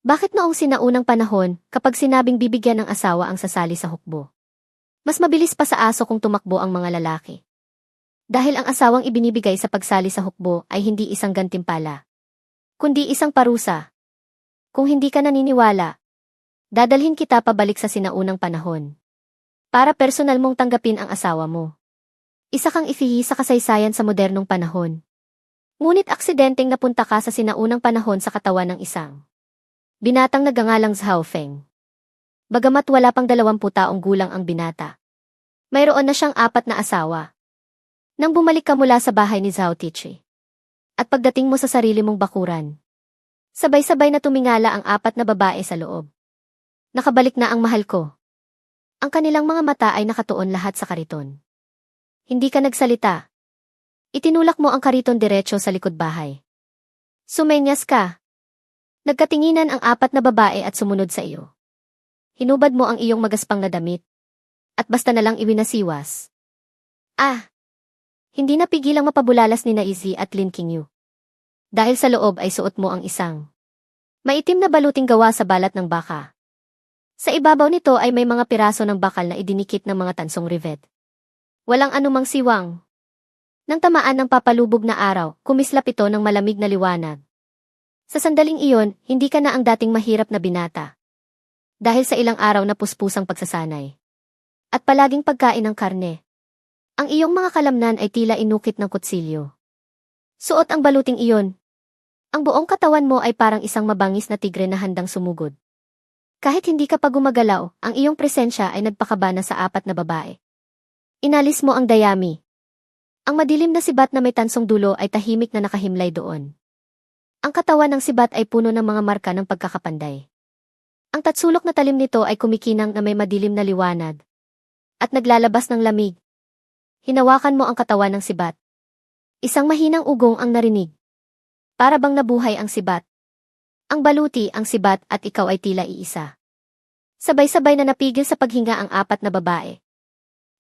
Bakit noong sinaunang panahon, kapag sinabing bibigyan ng asawa ang sasali sa hukbo, mas mabilis pa sa aso kung tumakbo ang mga lalaki? Dahil ang asawang ibinibigay sa pagsali sa hukbo ay hindi isang gantimpala, kundi isang parusa. Kung hindi ka naniniwala, dadalhin kita pabalik sa sinaunang panahon, para personal mong tanggapin ang asawa mo. Isa kang ifihi sa kasaysayan sa modernong panahon. Ngunit aksidenteng napunta ka sa sinaunang panahon sa katawan ng isang binatang nagngangalang Zhao Feng. Bagamat wala pang 20 taong gulang ang binata, mayroon na siyang 4 na asawa. Nang bumalik ka mula sa bahay ni Zhao Tichi, at pagdating mo sa sarili mong bakuran, sabay-sabay na tumingala ang 4 na babae sa loob. Nakabalik na ang mahal ko. Ang kanilang mga mata ay nakatuon lahat sa kariton. Hindi ka nagsalita. Itinulak mo ang kariton diretso sa likod bahay. Sumenyas ka. Nagkatinginan ang 4 na babae at sumunod sa iyo. Hinubad mo ang iyong magaspang na damit. At basta na lang iwinasiwas. Hindi napigilang mapabulalas ni Izzy at Lin Qingyu. Dahil sa loob ay suot mo ang isang maitim na baluting gawa sa balat ng baka. Sa ibabaw nito ay may mga piraso ng bakal na idinikit ng mga tansong rivet. Walang anumang siwang. Nang tamaan ng papalubog na araw, kumislap ito ng malamig na liwanag. Sa sandaling iyon, hindi ka na ang dating mahirap na binata. Dahil sa ilang araw na puspusang pagsasanay. At palaging pagkain ng karne. Ang iyong mga kalamnan ay tila inukit ng kutsilyo. Suot ang baluting iyon. Ang buong katawan mo ay parang isang mabangis na tigre na handang sumugod. Kahit hindi ka pa gumagalaw, ang iyong presensya ay nagpakabana sa 4 na babae. Inalis mo ang dayami. Ang madilim na sibat na may tansong dulo ay tahimik na nakahimlay doon. Ang katawan ng sibat ay puno ng mga marka ng pagkakapanday. Ang tatsulok na talim nito ay kumikinang na may madilim na liwanag. At naglalabas ng lamig. Hinawakan mo ang katawan ng sibat. Isang mahinang ugong ang narinig. Para bang nabuhay ang sibat. Ang baluti, ang sibat at ikaw ay tila iisa. Sabay-sabay na napigil sa paghinga ang 4 na babae.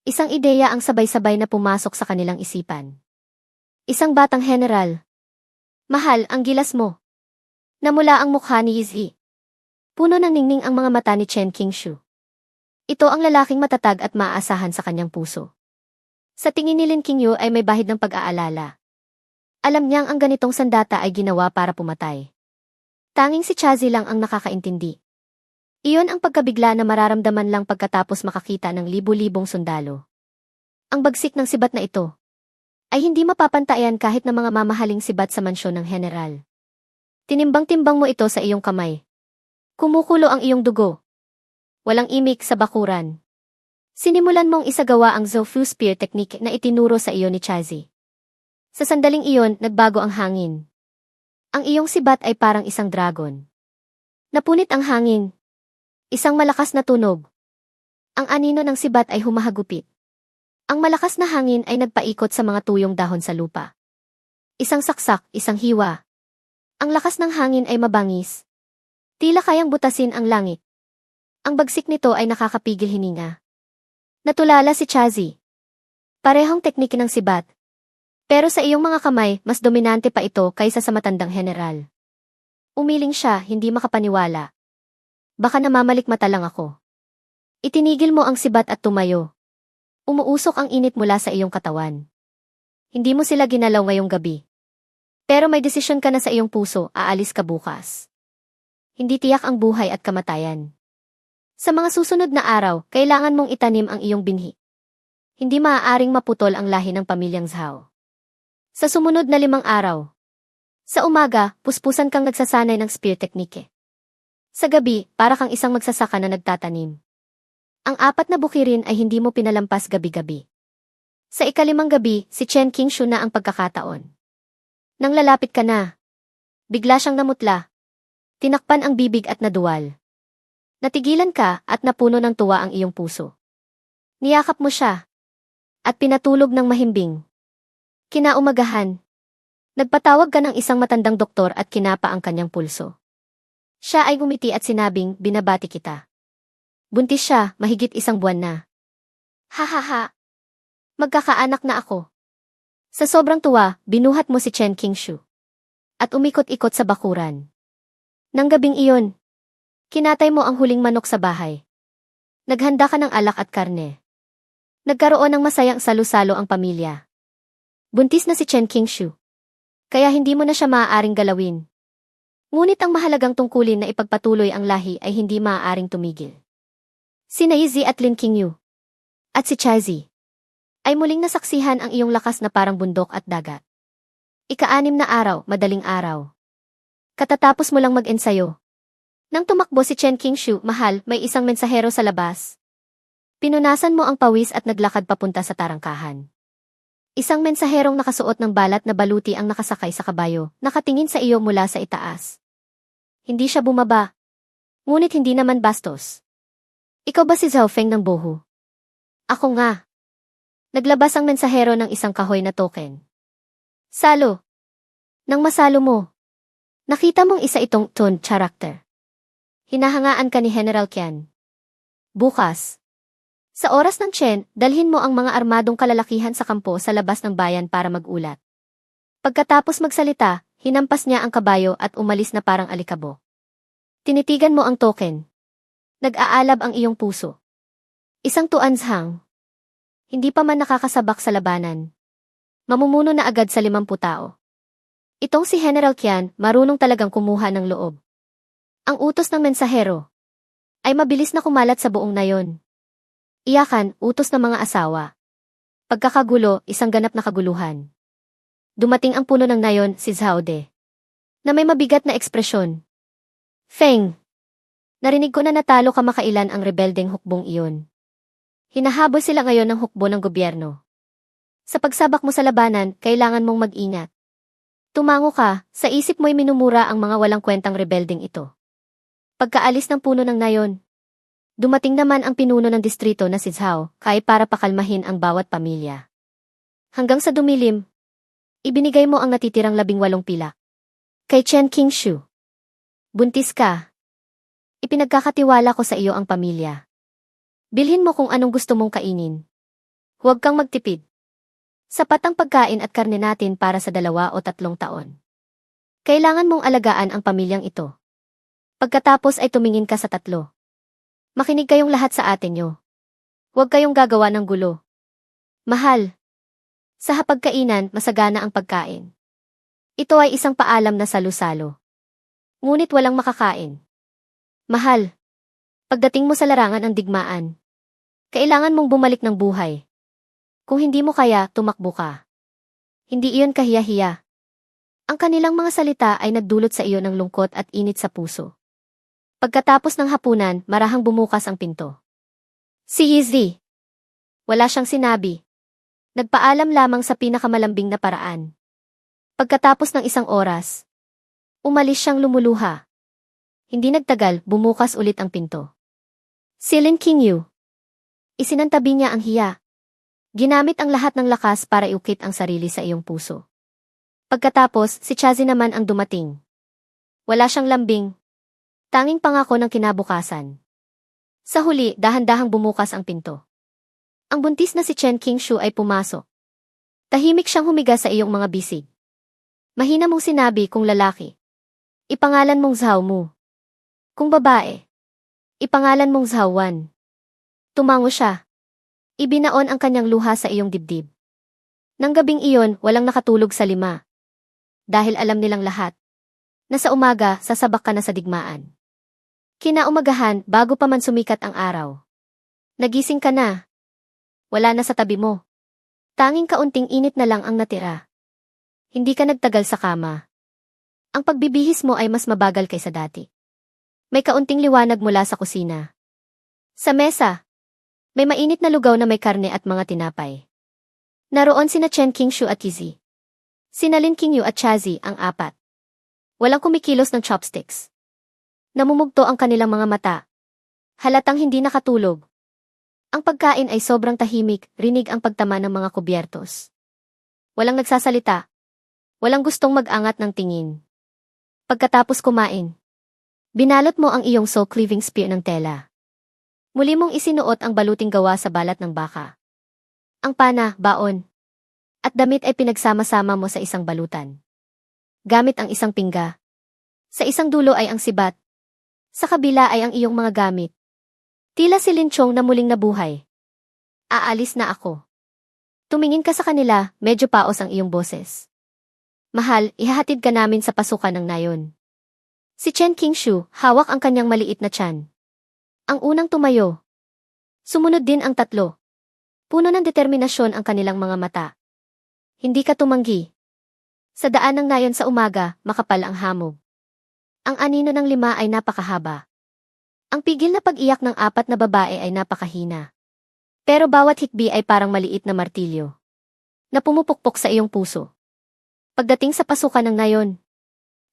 Isang ideya ang sabay-sabay na pumasok sa kanilang isipan. Isang batang general. Mahal, ang gilas mo. Namula ang mukha ni Izzy. Puno ng ningning ang mga mata ni Chen Qingshu. Ito ang lalaking matatag at maaasahan sa kanyang puso. Sa tingin ni Lin Qingyu ay may bahid ng pag-aalala. Alam niyang ang ganitong sandata ay ginawa para pumatay. Tanging si Chazi lang ang nakakaintindi. Iyon ang pagkabigla na mararamdaman lang pagkatapos makakita ng libu-libong sundalo. Ang bagsik ng sibat na ito ay hindi mapapantayan kahit na mga mamahaling sibat sa mansyon ng general. Tinimbang-timbang mo ito sa iyong kamay. Kumukulo ang iyong dugo. Walang imik sa bakuran. Sinimulan mong isagawa ang Zhou Spear technique na itinuro sa iyo ni Chazi. Sa sandaling iyon, nagbago ang hangin. Ang iyong sibat ay parang isang dragon. Napunit ang hangin. Isang malakas na tunog. Ang anino ng sibat ay humahagupit. Ang malakas na hangin ay nagpaikot sa mga tuyong dahon sa lupa. Isang saksak, isang hiwa. Ang lakas ng hangin ay mabangis. Tila kayang butasin ang langit. Ang bagsik nito ay nakakapigil hininga. Natulala si Chazi. Parehong teknike ng sibat. Pero sa iyong mga kamay, mas dominante pa ito kaysa sa matandang general. Umiling siya, hindi makapaniwala. Baka namamalik mata lang ako. Itinigil mo ang sibat at tumayo. Umuusok ang init mula sa iyong katawan. Hindi mo sila ginalaw ngayong gabi. Pero may desisyon ka na sa iyong puso, aalis ka bukas. Hindi tiyak ang buhay at kamatayan. Sa mga susunod na araw, kailangan mong itanim ang iyong binhi. Hindi maaaring maputol ang lahi ng pamilyang Zhao. Sa sumunod na 5 araw. Sa umaga, puspusan kang nagsasanay ng spear technique. Sa gabi, para kang isang magsasaka na nagtatanim. Ang 4 na bukirin ay hindi mo pinalampas gabi-gabi. Sa ika-5 gabi, si Chen Qingshu na ang pagkakataon. Nang lalapit ka na, bigla siyang namutla. Tinakpan ang bibig at naduwal. Natigilan ka at napuno ng tuwa ang iyong puso. Niyakap mo siya. At pinatulog ng mahimbing. Kinaumagahan. Nagpatawag ka ng isang matandang doktor at kinapa ang kanyang pulso. Siya ay gumiti at sinabing, binabati kita. Buntis siya, mahigit 1 buwan na. Ha. Magkakaanak na ako. Sa sobrang tuwa, binuhat mo si Chen Qingshu. At umikot-ikot sa bakuran. Nang gabing iyon, Kinatay mo ang huling manok sa bahay. Naghanda ka ng alak at karne. Nagkaroon ng masayang salu-salo ang pamilya. Buntis na si Chen Qingshu. Kaya hindi mo na siya maaaring galawin. Ngunit ang mahalagang tungkulin na ipagpatuloy ang lahi ay hindi maaaring tumigil. Sina Yizi at Lin Qingyu at si Chazi ay muling nasaksihan ang iyong lakas na parang bundok at dagat. Ika-6 na araw, madaling araw. Katatapos mo lang mag-ensayo. Nang tumakbo si Chen Qingshu, mahal, may isang mensahero sa labas. Pinunasan mo ang pawis at naglakad papunta sa tarangkahan. Isang mensaherong nakasuot ng balat na baluti ang nakasakay sa kabayo, nakatingin sa iyo mula sa itaas. Hindi siya bumaba. Ngunit hindi naman bastos. Ikaw ba si Zhao Feng ng Bohu? Ako nga. Naglabas ang mensahero ng isang kahoy na token. Salo. Nang masalo mo, nakita mong isa itong tone character. Hinahangaan ka ni General Qian. Bukas. Sa oras ng Chen, dalhin mo ang mga armadong kalalakihan sa kampo sa labas ng bayan para mag-ulat. Pagkatapos magsalita, hinampas niya ang kabayo at umalis na parang alikabok. Tinitigan mo ang token. Nag-aalab ang iyong puso. Isang tuanzhang. Hindi pa man nakakasabak sa labanan. Mamumuno na agad sa 50 tao. Itong si General Qian, marunong talagang kumuha ng loob. Ang utos ng mensahero ay mabilis na kumalat sa buong nayon. Iyakan, utos ng mga asawa. Pagkakagulo, isang ganap na kaguluhan. Dumating ang puno ng nayon, si Zhao De, na may mabigat na ekspresyon. Feng, narinig ko na natalo kamakailan ang rebeldeng hukbong iyon. Hinahabol sila ngayon ng hukbo ng gobyerno. Sa pagsabak mo sa labanan, kailangan mong mag-ingat. Tumango ka, sa isip mo'y minumura ang mga walang kwentang rebeldeng ito. Pagkaalis ng puno ng nayon, dumating naman ang pinuno ng distrito na si Zhao Kai para pakalmahin ang bawat pamilya. Hanggang sa dumilim, ibinigay mo ang natitirang 18 pilak. Kay Chen Qingshu. Buntis ka. Ipinagkakatiwala ko sa iyo ang pamilya. Bilhin mo kung anong gusto mong kainin. Huwag kang magtipid. Sapat ang pagkain at karne natin para sa 2 o 3 taon. Kailangan mong alagaan ang pamilyang ito. Pagkatapos ay tumingin ka sa 3. Makinig kayong lahat sa atin nyo. Huwag kayong gagawa ng gulo. Mahal. Sa hapagkainan, masagana ang pagkain. Ito ay isang paalam na salu-salo. Ngunit walang makakain. Mahal. Pagdating mo sa larangan ng digmaan, kailangan mong bumalik ng buhay. Kung hindi mo kaya, tumakbo ka. Hindi iyon kahiya-hiya. Ang kanilang mga salita ay nagdulot sa iyo ng lungkot at init sa puso. Pagkatapos ng hapunan, marahang bumukas ang pinto. Si Yizi. Wala siyang sinabi. Nagpaalam lamang sa pinakamalambing na paraan. Pagkatapos ng 1 oras, umalis siyang lumuluha. Hindi nagtagal, bumukas ulit ang pinto. Si Lin Qingyu. Isinantabi niya ang hiya. Ginamit ang lahat ng lakas para iukit ang sarili sa iyong puso. Pagkatapos, si Chazi naman ang dumating. Wala siyang lambing. Tanging pangako ng kinabukasan. Sa huli, dahan-dahang bumukas ang pinto. Ang buntis na si Chen Qingshu ay pumasok. Tahimik siyang humiga sa iyong mga bisig. Mahina mong sinabi kung lalaki. Ipangalan mong Zhao Mu. Kung babae, ipangalan mong Zhao Wan. Tumango siya. Ibinaon ang kanyang luha sa iyong dibdib. Nang gabing iyon, walang nakatulog sa 5. Dahil alam nilang lahat na sa umaga, sasabak ka na sa digmaan. Kinaumagahan, bago pa man sumikat ang araw. Nagising ka na. Wala na sa tabi mo. Tanging kaunting init na lang ang natira. Hindi ka nagtagal sa kama. Ang pagbibihis mo ay mas mabagal kaysa dati. May kaunting liwanag mula sa kusina. Sa mesa, may mainit na lugaw na may karne at mga tinapay. Naroon sina Chen Qingshu at Yizi. Sina Lin Qingyu at Chazi ang 4. Walang kumikilos ng chopsticks. Namumugto ang kanilang mga mata. Halatang hindi nakatulog. Ang pagkain ay sobrang tahimik, rinig ang pagtama ng mga kubyertos. Walang nagsasalita. Walang gustong mag-angat ng tingin. Pagkatapos kumain, binalot mo ang iyong soul-cleaving spear ng tela. Muli mong isinuot ang baluting gawa sa balat ng baka. Ang pana, baon, at damit ay pinagsama-sama mo sa isang balutan. Gamit ang isang pingga. Sa isang dulo ay ang sibat. Sa kabila ay ang iyong mga gamit. Tila si Linchong na muling nabuhay. Aalis na ako. Tumingin ka sa kanila, medyo paos ang iyong boses. Mahal, ihahatid ka namin sa pasukan ng nayon. Si Chen Qingshu, hawak ang kanyang maliit na tiyan. Ang unang tumayo. Sumunod din ang tatlo. Puno ng determinasyon ang kanilang mga mata. Hindi ka tumanggi. Sa daan ng nayon sa umaga, makapal ang hamog. Ang anino ng 5 ay napakahaba. Ang pigil na pag-iyak ng 4 na babae ay napakahina. Pero bawat hikbi ay parang maliit na martilyo na pumupukpok sa iyong puso. Pagdating sa pasukan ng nayon,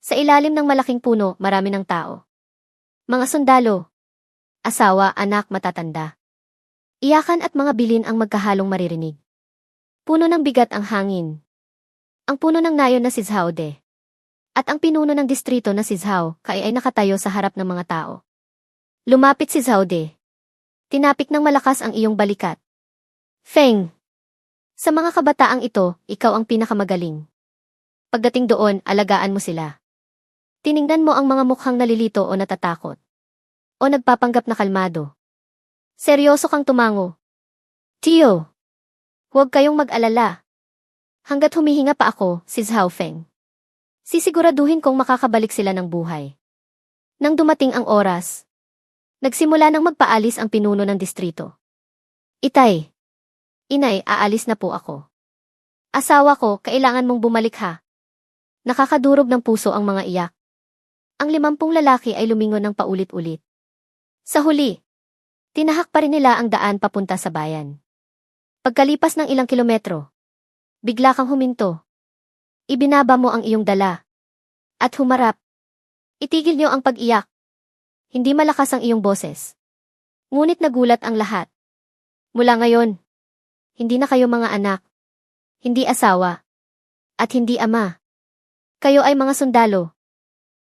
sa ilalim ng malaking puno, marami ng tao. Mga sundalo, asawa, anak, matatanda. Iyakan at mga bilin ang magkahalong maririnig. Puno ng bigat ang hangin. Ang puno ng nayon na si Zhao De. At ang pinuno ng distrito na si Zhao Kai ay nakatayo sa harap ng mga tao. Lumapit si Zhao De. Tinapik ng malakas ang iyong balikat. Feng! Sa mga kabataang ito, ikaw ang pinakamagaling. Pagdating doon, alagaan mo sila. Tiningnan mo ang mga mukhang nalilito o natatakot. O nagpapanggap na kalmado. Seryoso kang tumango. Tio! Huwag kayong mag-alala. Hanggat humihinga pa ako, si Zhao Feng. Sisiguraduhin kong makakabalik sila ng buhay. Nang dumating ang oras, nagsimula nang magpaalis ang pinuno ng distrito. Itay! Inay, aalis na po ako. Asawa ko, kailangan mong bumalik ha. Nakakadurog ng puso ang mga iyak. Ang 50 lalaki ay lumingon ng paulit-ulit. Sa huli, tinahak pa rin nila ang daan papunta sa bayan. Pagkalipas ng ilang kilometro, bigla kang huminto. Ibinaba mo ang iyong dala. At humarap. Itigil niyo ang pag-iyak. Hindi malakas ang iyong boses. Ngunit nagulat ang lahat. Mula ngayon, hindi na kayo mga anak. Hindi asawa. At hindi ama. Kayo ay mga sundalo.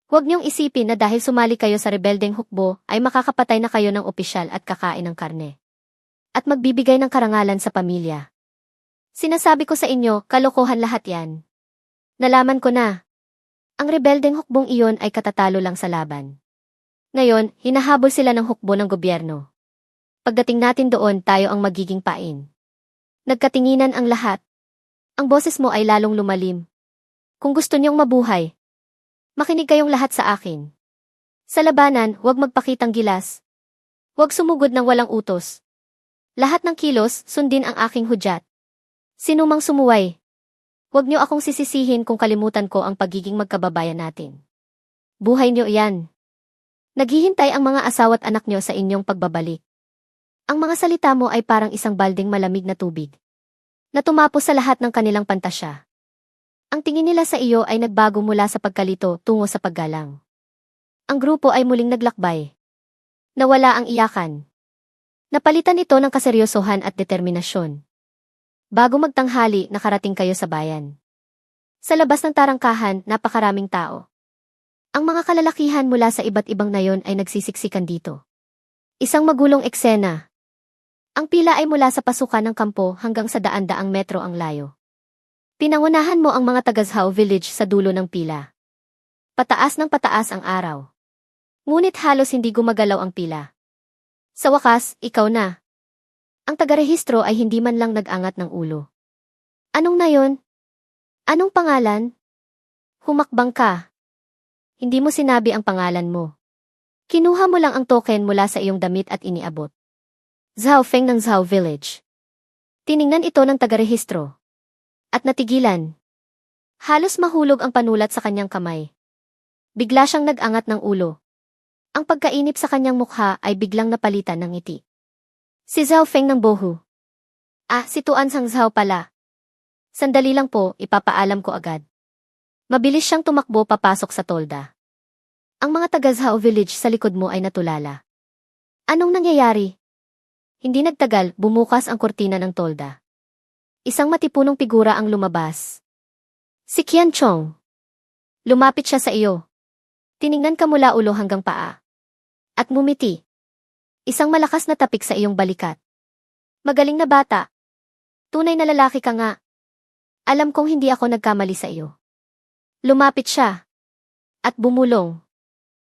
Huwag niyong isipin na dahil sumali kayo sa rebeldeng hukbo ay makakapatay na kayo ng opisyal at kakain ng karne. At magbibigay ng karangalan sa pamilya. Sinasabi ko sa inyo, kalokohan lahat yan. Nalaman ko na. Ang rebeldeng hukbong iyon ay katatalo lang sa laban. Ngayon, hinahabol sila ng hukbo ng gobyerno. Pagdating natin doon, tayo ang magiging pain. Nagkatinginan ang lahat. Ang boses mo ay lalong lumalim. Kung gusto niyong mabuhay, makinig kayong lahat sa akin. Sa labanan, huwag magpakitang gilas. Huwag sumugod ng walang utos. Lahat ng kilos, sundin ang aking hudyat. Sinumang sumuway. Huwag niyo akong sisisihin kung kalimutan ko ang pagiging magkababayan natin. Buhay niyo iyan. Naghihintay ang mga asawa't anak niyo sa inyong pagbabalik. Ang mga salita mo ay parang isang baldeng malamig na tubig na tumapos sa lahat ng kanilang pantasya. Ang tingin nila sa iyo ay nagbago mula sa pagkalito tungo sa paggalang. Ang grupo ay muling naglakbay. Nawala ang iyakan. Napalitan ito ng kaseryosohan at determinasyon. Bago magtanghali, nakarating kayo sa bayan. Sa labas ng tarangkahan, napakaraming tao. Ang mga kalalakihan mula sa iba't ibang nayon ay nagsisiksikan dito. Isang magulong eksena. Ang pila ay mula sa pasukan ng kampo hanggang sa daan-daang metro ang layo. Pinangunahan mo ang mga taga-Zhao Village sa dulo ng pila. Pataas ng pataas ang araw. Ngunit halos hindi gumagalaw ang pila. Sa wakas, ikaw na. Ang taga-rehistro ay hindi man lang nag-angat ng ulo. Anong nayon? Anong pangalan? Humakbang ka. Hindi mo sinabi ang pangalan mo. Kinuha mo lang ang token mula sa iyong damit at iniabot. Zhao Feng ng Zhao Village. Tiningnan ito ng taga-rehistro. At natigilan. Halos mahulog ang panulat sa kanyang kamay. Bigla siyang nag-angat ng ulo. Ang pagkainip sa kanyang mukha ay biglang napalitan ng ngiti. Si Zhao Feng ng Bohu. Si Tuan Sang Zhao pala. Sandali lang po, ipapaalam ko agad. Mabilis siyang tumakbo papasok sa tolda. Ang mga taga-Zhao Village sa likod mo ay natulala. Anong nangyayari? Hindi nagtagal, bumukas ang kurtina ng tolda. Isang matipunong figura ang lumabas. Si Qian Chong. Lumapit siya sa iyo. Tiningnan ka mula ulo hanggang paa. At ngumiti. Isang malakas na tapik sa iyong balikat. Magaling na bata. Tunay na lalaki ka nga. Alam kong hindi ako nagkamali sa iyo. Lumapit siya. At bumulong.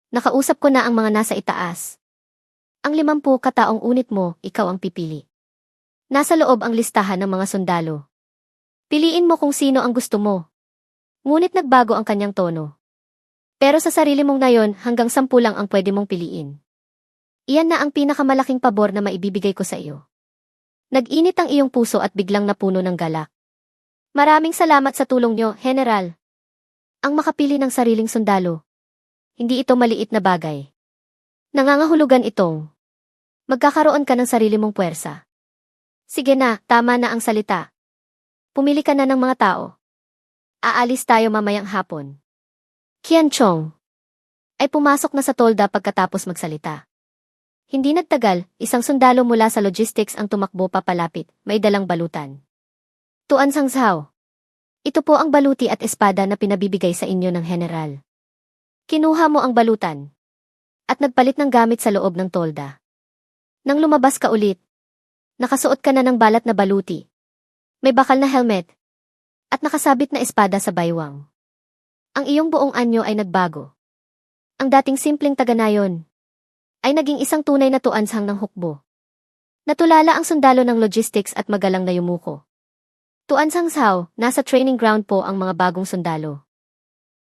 Nakausap ko na ang mga nasa itaas. Ang 50 kataong unit mo, ikaw ang pipili. Nasa loob ang listahan ng mga sundalo. Piliin mo kung sino ang gusto mo. Ngunit nagbago ang kanyang tono. Pero sa sarili mong ngayon, hanggang 10 lang ang pwede mong piliin. Iyan na ang pinakamalaking pabor na maibibigay ko sa iyo. Nag-init ang iyong puso at biglang napuno ng galak. Maraming salamat sa tulong niyo, General. Ang makapili ng sariling sundalo. Hindi ito maliit na bagay. Nangangahulugan itong magkakaroon ka ng sarili mong puwersa. Sige na, tama na ang salita. Pumili ka na ng mga tao. Aalis tayo mamayang hapon. Qian Chong ay pumasok na sa tolda pagkatapos magsalita. Hindi nagtagal, isang sundalo mula sa logistics ang tumakbo papalapit, may dalang balutan. Tuan Sang Zhao. Ito po ang baluti at espada na pinabibigay sa inyo ng general. Kinuha mo ang balutan. At nagpalit ng gamit sa loob ng tolda. Nang lumabas ka ulit, nakasuot ka na ng balat na baluti. May bakal na helmet. At nakasabit na espada sa baywang. Ang iyong buong anyo ay nagbago. Ang dating simpleng taga-nayon ay naging isang tunay na tuansang ng hukbo. Natulala ang sundalo ng logistics at magalang na yumuko. Tuansang Zhao, nasa training ground po ang mga bagong sundalo.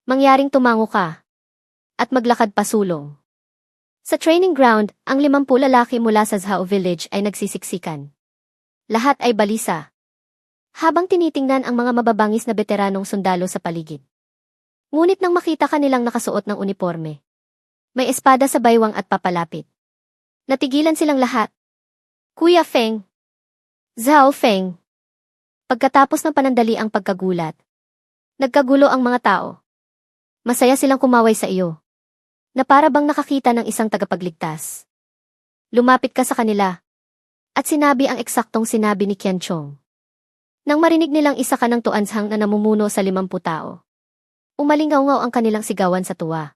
Mangyaring tumango ka at maglakad pasulong. Sa training ground, ang 50 lalaki mula sa Zhao Village ay nagsisiksikan. Lahat ay balisa. Habang tinitingnan ang mga mababangis na veteranong sundalo sa paligid. Ngunit nang makita kanilang nakasuot ng uniforme, may espada sa baywang at papalapit. Natigilan silang lahat. Kuya Feng. Zhao Feng. Pagkatapos ng panandali ang pagkagulat, nagkagulo ang mga tao. Masaya silang kumaway sa iyo. Na para bang nakakita ng isang tagapagligtas. Lumapit ka sa kanila. At sinabi ang eksaktong sinabi ni Qian Chong. Nang marinig nilang isa ka ng tuanshang na namumuno sa 50 tao. Umalingaw-ngaw ang kanilang sigawan sa tuwa.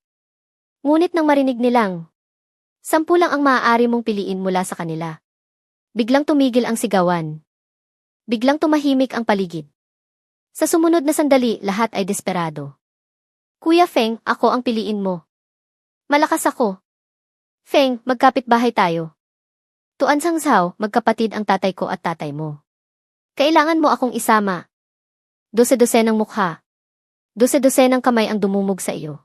Ngunit nang marinig nilang 10 lang ang maaari mong piliin mula sa kanila. Biglang tumigil ang sigawan. Biglang tumahimik ang paligid. Sa sumunod na sandali, lahat ay desperado. Kuya Feng, ako ang piliin mo. Malakas ako. Feng, magkapit-bahay tayo. Tuan Sang Zhao, magkapatid ang tatay ko at tatay mo. Kailangan mo akong isama. 12 ng mukha. 12 ng kamay ang dumumog sa iyo.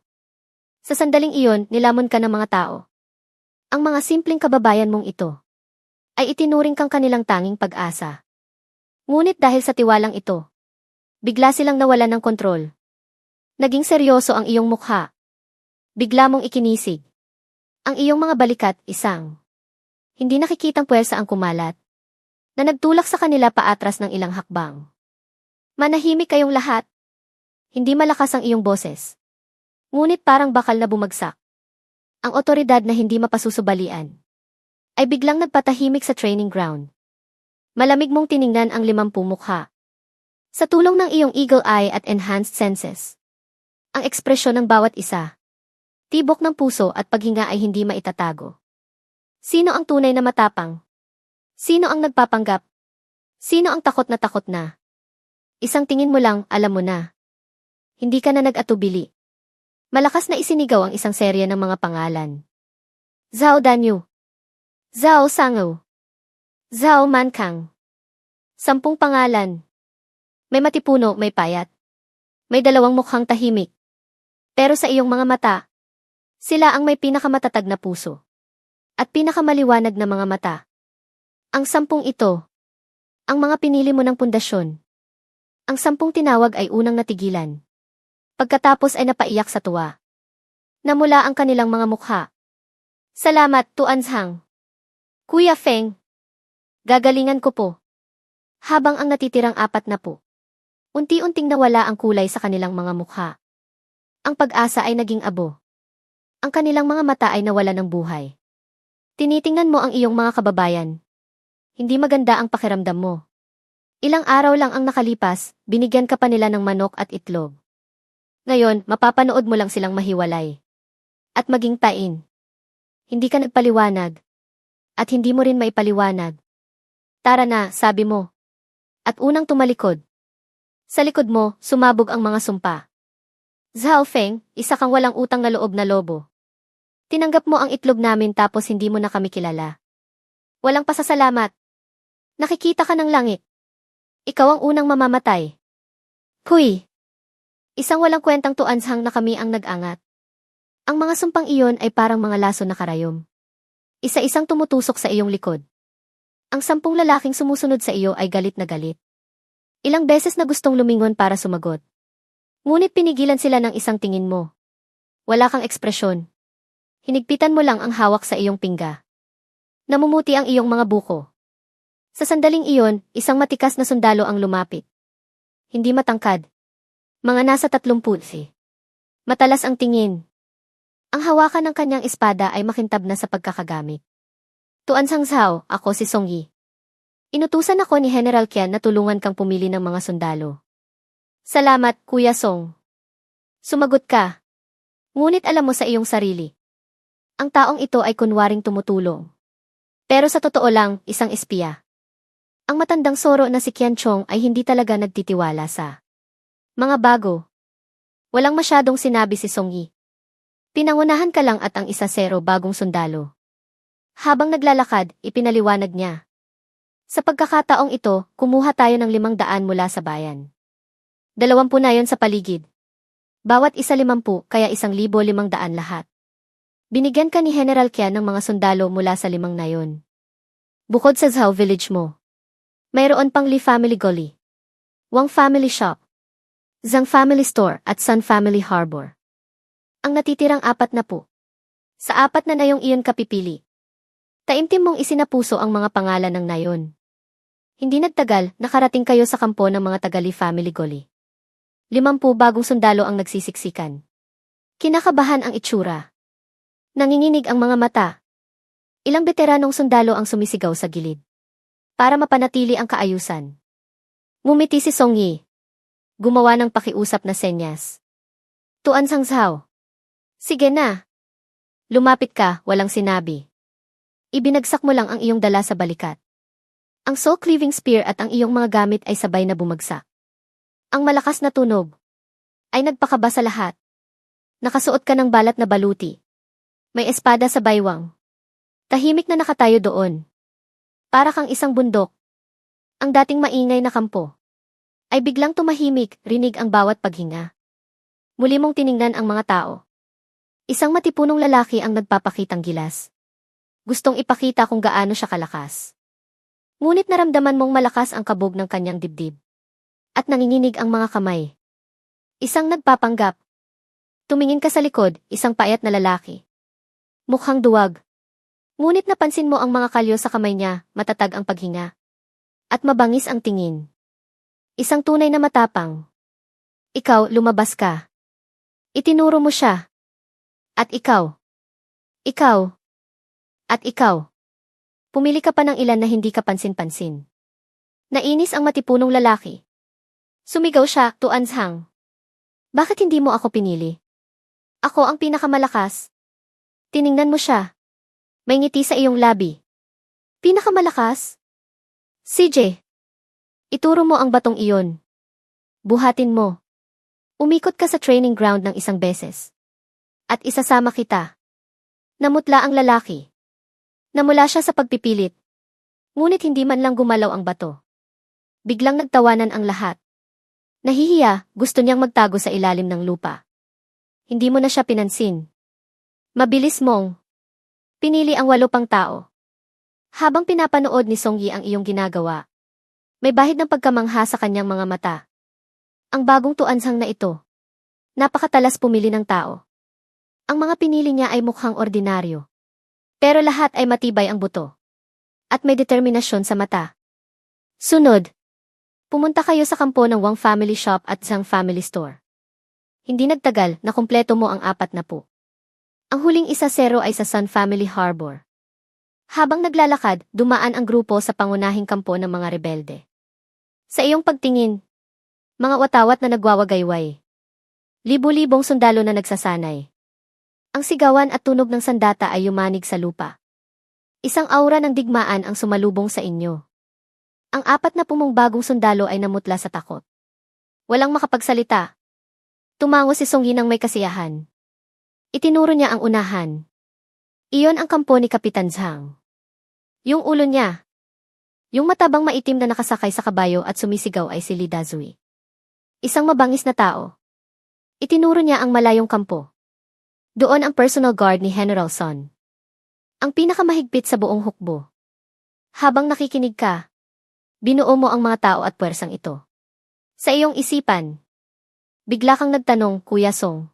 Sa sandaling iyon, nilamon ka ng mga tao. Ang mga simpleng kababayan mong ito ay itinuring kang kanilang tanging pag-asa. Ngunit dahil sa tiwalang ito, bigla silang nawalan ng kontrol. Naging seryoso ang iyong mukha. Bigla mong ikinisig. Ang iyong mga balikat, isang. Hindi nakikitang puwersa ang kumalat. Na nagtulak sa kanila paatras ng ilang hakbang. Manahimik kayong lahat. Hindi malakas ang iyong boses. Ngunit parang bakal na bumagsak. Ang otoridad na hindi mapasusubalian ay biglang nagpatahimik sa training ground. Malamig mong tiningnan ang 50 mukha. Sa tulong ng iyong eagle eye at enhanced senses. Ang ekspresyon ng bawat isa. Tibok ng puso at paghinga ay hindi maitatago. Sino ang tunay na matapang? Sino ang nagpapanggap? Sino ang takot na? Isang tingin mo lang, alam mo na. Hindi ka na nag-atubili. Malakas na isinigaw ang isang serye ng mga pangalan. Zhao Danyu. Zhao Sangou. Zhao Mankang. 10 pangalan. May matipuno, may payat. May 2 mukhang tahimik. Pero sa iyong mga mata, sila ang may pinakamatatag na puso. At pinakamaliwanag na mga mata. Ang 10 ito. Ang mga pinili mo ng pundasyon. Ang 10 tinawag ay unang natigilan. Pagkatapos ay napaiyak sa tuwa. Namula ang kanilang mga mukha. Salamat, Tuan Zhang. Kuya Feng. Gagalingan ko po. Habang ang natitirang 40. Unti-unting nawala ang kulay sa kanilang mga mukha. Ang pag-asa ay naging abo. Ang kanilang mga mata ay nawala ng buhay. Tinitingnan mo ang iyong mga kababayan. Hindi maganda ang pakiramdam mo. Ilang araw lang ang nakalipas, binigyan ka pa nila ng manok at itlog. Ngayon, mapapanood mo lang silang mahiwalay. At maging tain. Hindi ka nagpaliwanag. At hindi mo rin maipaliwanag. Tara na, sabi mo. At unang tumalikod. Sa likod mo, sumabog ang mga sumpa. Zhao Feng, isa kang walang utang na loob na lobo. Tinanggap mo ang itlog namin tapos hindi mo na kami kilala. Walang pasasalamat. Nakikita ka ng langit. Ikaw ang unang mamamatay. Huy! Isang walang kwentang tuanshang na kami ang nag-angat. Ang mga sumpang iyon ay parang mga laso na karayom. Isa-isang tumutusok sa iyong likod. Ang 10 lalaking sumusunod sa iyo ay galit na galit. Ilang beses na gustong lumingon para sumagot. Ngunit pinigilan sila ng isang tingin mo. Wala kang ekspresyon. Hinigpitan mo lang ang hawak sa iyong pingga. Namumuti ang iyong mga buko. Sa sandaling iyon, isang matikas na sundalo ang lumapit. Hindi matangkad. Mga nasa 30. Matalas ang tingin. Ang hawakan ng kanyang espada ay makintab na sa pagkakagamit. Tuansang Zhao, ako si Song Yi. Inutusan ako ni General Qian na tulungan kang pumili ng mga sundalo. Salamat, Kuya Song. Sumagot ka. Ngunit alam mo sa iyong sarili. Ang taong ito ay kunwaring tumutulong. Pero sa totoo lang, isang espiya. Ang matandang soro na si Qian Chong ay hindi talaga nagtitiwala sa mga bago. Walang masyadong sinabi si Song Yi. Pinangunahan ka lang at ang 1-0 bagong sundalo. Habang naglalakad, ipinaliwanag niya. Sa pagkakataong ito, kumuha tayo ng 500 mula sa bayan. 20 na yon sa paligid. Bawat isa 50, kaya 1,500 lahat. Binigyan ka ni General Qian ng mga sundalo mula sa 5 na yon. Bukod sa Zhao Village mo, mayroon pang Li Family Gully, Wang Family Shop, Zhang Family Store at Sun Family Harbor. Ang natitirang 40. Sa 4 na yung iyon kapipili. Taimtim mong isinapuso ang mga pangalan ng nayon. Hindi nagtagal, nakarating kayo sa kampo ng mga taga-Li Family Gully. 50 bagong sundalo ang nagsisiksikan. Kinakabahan ang itsura. Nanginginig ang mga mata. Ilang veteranong sundalo ang sumisigaw sa gilid. Para mapanatili ang kaayusan. Ngumiti si Song Yi. Gumawa ng pakiusap na senyas. Tuansang Zhao. Sige na. Lumapit ka, walang sinabi. Ibinagsak mo lang ang iyong dala sa balikat. Ang soul-cleaving spear at ang iyong mga gamit ay sabay na bumagsak. Ang malakas na tunog ay nagpakaba sa lahat. Nakasuot ka ng balat na baluti. May espada sa baywang. Tahimik na nakatayo doon. Para kang isang bundok. Ang dating maingay na kampo ay biglang tumahimik, rinig ang bawat paghinga. Muli mong tiningnan ang mga tao. Isang matipunong lalaki ang nagpapakitang gilas. Gustong ipakita kung gaano siya kalakas. Ngunit naramdaman mong malakas ang kabog ng kanyang dibdib. At nanginginig ang mga kamay. Isang nagpapanggap. Tumingin ka sa likod, isang payat na lalaki. Mukhang duwag. Ngunit napansin mo ang mga kalyo sa kamay niya, matatag ang paghinga. At mabangis ang tingin. Isang tunay na matapang. Ikaw, lumabas ka. Itinuro mo siya. At ikaw. Ikaw. At ikaw. Pumili ka pa ng ilan na hindi ka pansin-pansin. Nainis ang matipunong lalaki. Sumigaw siya, Tuanshang. Bakit hindi mo ako pinili? Ako ang pinakamalakas. Tiningnan mo siya. May ngiti sa iyong labi. Pinakamalakas? CJ. Ituro mo ang batong iyon. Buhatin mo. Umikot ka sa training ground ng isang beses. At isasama kita. Namutla ang lalaki. Namula siya sa pagpipilit. Ngunit hindi man lang gumalaw ang bato. Biglang nagtawanan ang lahat. Nahihiya, gusto niyang magtago sa ilalim ng lupa. Hindi mo na siya pinansin. Mabilis mong pinili ang 8 pang tao. Habang pinapanood ni Song Yi ang iyong ginagawa, may bahid ng pagkamangha sa kanyang mga mata. Ang bagong tuansang na ito. Napakatalas pumili ng tao. Ang mga pinili niya ay mukhang ordinaryo. Pero lahat ay matibay ang buto. At may determinasyon sa mata. Sunod. Pumunta kayo sa kampo ng Wang Family Shop at Zhang Family Store. Hindi nagtagal, nakumpleto mo ang 40. Ang huling 1-0 ay sa Sun Family Harbor. Habang naglalakad, dumaan ang grupo sa pangunahing kampo ng mga rebelde. Sa iyong pagtingin, mga watawat na nagwawagayway. Libu-libong sundalo na nagsasanay. Ang sigawan at tunog ng sandata ay yumanig sa lupa. Isang aura ng digmaan ang sumalubong sa inyo. Ang 40 bagong sundalo ay namutla sa takot. Walang makapagsalita. Tumango si Song Yi ng may kasiyahan. Itinuro niya ang unahan. Iyon ang kampo ni Kapitan Zhang. Yung ulo niya. Yung matabang maitim na nakasakay sa kabayo at sumisigaw ay si Li Dazui. Isang mabangis na tao. Itinuro niya ang malayong kampo. Doon ang personal guard ni General Son. Ang pinakamahigpit sa buong hukbo. Habang nakikinig ka, binuo mo ang mga tao at puwersang ito. Sa iyong isipan, bigla kang nagtanong, Kuya Song.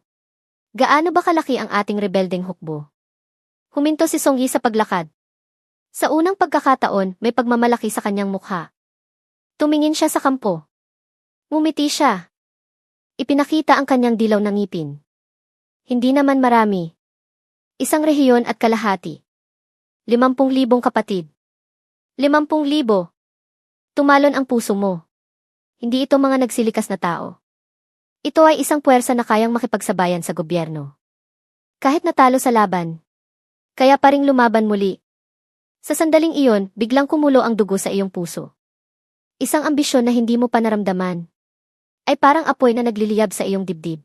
Gaano ba kalaki ang ating rebeldeng hukbo? Huminto si Song Yi sa paglakad. Sa unang pagkakataon, may pagmamalaki sa kanyang mukha. Tumingin siya sa kampo. Ngumiti siya. Ipinakita ang kanyang dilaw na ngipin. Hindi naman marami. Isang rehiyon at kalahati. 50,000 kapatid. 50,000. Tumalon ang puso mo. Hindi ito mga nagsilikas na tao. Ito ay isang puwersa na kayang makipagsabayan sa gobyerno. Kahit natalo sa laban. Kaya pa ring lumaban muli. Sa sandaling iyon, biglang kumulo ang dugo sa iyong puso. Isang ambisyon na hindi mo pa naramdaman. Ay parang apoy na nagliliyab sa iyong dibdib.